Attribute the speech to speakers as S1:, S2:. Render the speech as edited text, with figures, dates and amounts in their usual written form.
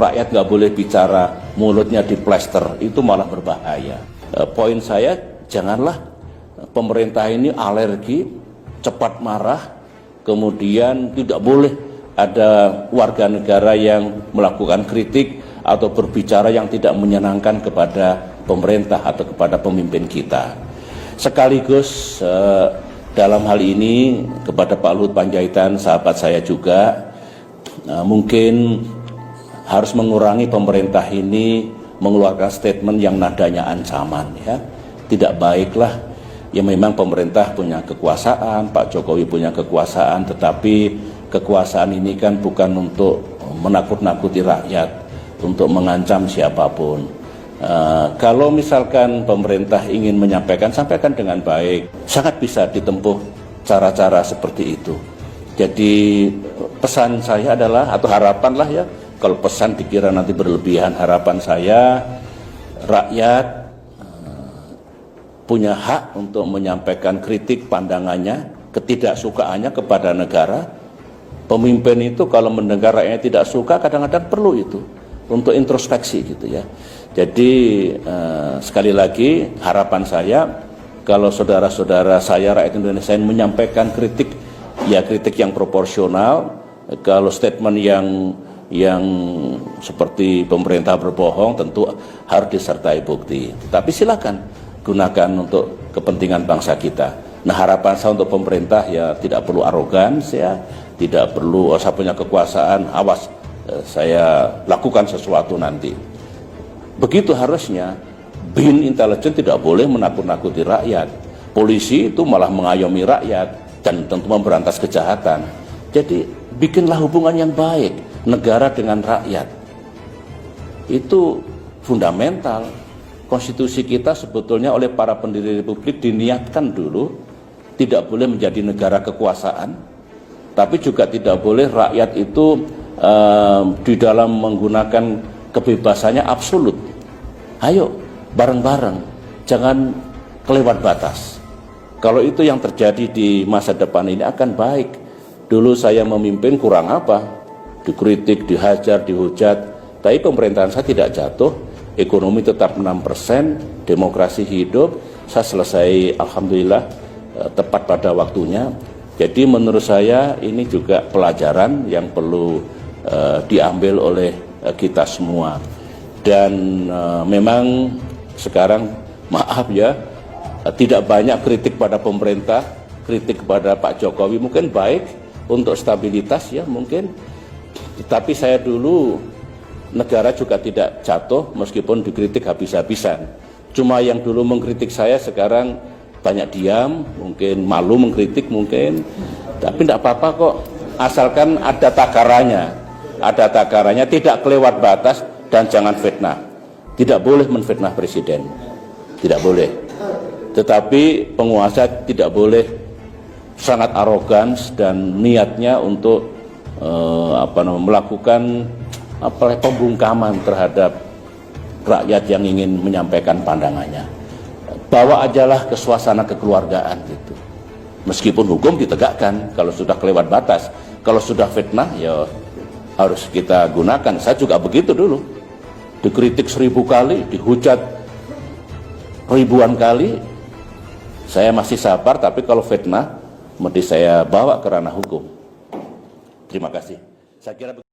S1: rakyat nggak boleh bicara, mulutnya diplester, itu malah berbahaya. Poin saya, janganlah pemerintah ini alergi, cepat marah, kemudian tidak boleh ada warga negara yang melakukan kritik atau berbicara yang tidak menyenangkan kepada pemerintah atau kepada pemimpin kita. Sekaligus dalam hal ini kepada Pak Luhut Panjaitan, sahabat saya juga, mungkin harus mengurangi pemerintah ini mengeluarkan statement yang nadanya ancaman, ya. Tidak baiklah. Ya memang pemerintah punya kekuasaan, Pak Jokowi punya kekuasaan, tetapi kekuasaan ini kan bukan untuk menakut-nakuti rakyat, untuk mengancam siapapun. Kalau misalkan pemerintah ingin menyampaikan, sampaikan dengan baik. Sangat bisa ditempuh cara-cara seperti itu. Jadi pesan saya adalah, atau harapan lah ya, kalau pesan dikira nanti berlebihan, harapan saya rakyat punya hak untuk menyampaikan kritik pandangannya, ketidaksukaannya kepada negara. Pemimpin itu kalau mendengar rakyatnya tidak suka, kadang-kadang perlu itu untuk introspeksi gitu ya. Jadi sekali lagi harapan saya, kalau saudara-saudara saya rakyat Indonesia yang menyampaikan kritik, ya kritik yang proporsional. Kalau statement yang seperti pemerintah berbohong tentu harus disertai bukti. Tapi silakan gunakan untuk kepentingan bangsa kita. Nah, harapan saya untuk pemerintah ya tidak perlu arogans, ya tidak perlu saya punya kekuasaan, awas saya lakukan sesuatu nanti. Begitu harusnya. BIN intelijen tidak boleh menakut-nakuti rakyat. Polisi itu malah mengayomi rakyat dan tentu memberantas kejahatan. Jadi bikinlah hubungan yang baik negara dengan rakyat. Itu fundamental. Konstitusi kita sebetulnya oleh para pendiri republik diniatkan dulu tidak boleh menjadi negara kekuasaan, tapi juga tidak boleh rakyat itu di dalam menggunakan kebebasannya absolut. Ayo bareng-bareng, jangan kelewat batas. Kalau itu yang terjadi di masa depan ini akan baik. Dulu saya memimpin kurang apa? Dikritik, dihajar, dihujat, tapi pemerintahan saya tidak jatuh, ekonomi tetap 6%, demokrasi hidup, saya selesai alhamdulillah tepat pada waktunya. Jadi menurut saya ini juga pelajaran yang perlu diambil oleh kita semua. Dan memang sekarang maaf ya, tidak banyak kritik pada pemerintah, kritik kepada Pak Jokowi mungkin baik untuk stabilitas ya mungkin. Tapi saya dulu negara juga tidak jatuh meskipun dikritik habis-habisan. Cuma yang dulu mengkritik saya sekarang banyak diam, mungkin malu mengkritik mungkin. Tapi tidak apa-apa kok, asalkan ada takarannya. Ada takarannya, tidak kelewat batas dan jangan fitnah. Tidak boleh menfitnah presiden. Tidak boleh. Tetapi penguasa tidak boleh sangat arogans dan niatnya untuk melakukan pembungkaman terhadap rakyat yang ingin menyampaikan pandangannya. Bawa ajalah ke suasana kekeluargaan gitu. Meskipun hukum ditegakkan kalau sudah kelewat batas. Kalau sudah fitnah ya harus kita gunakan. Saya juga begitu dulu. Dikritik 1000 kali, dihujat ribuan kali. Saya masih sabar, tapi kalau fitnah mesti saya bawa ke ranah hukum. Terima kasih. Saya kira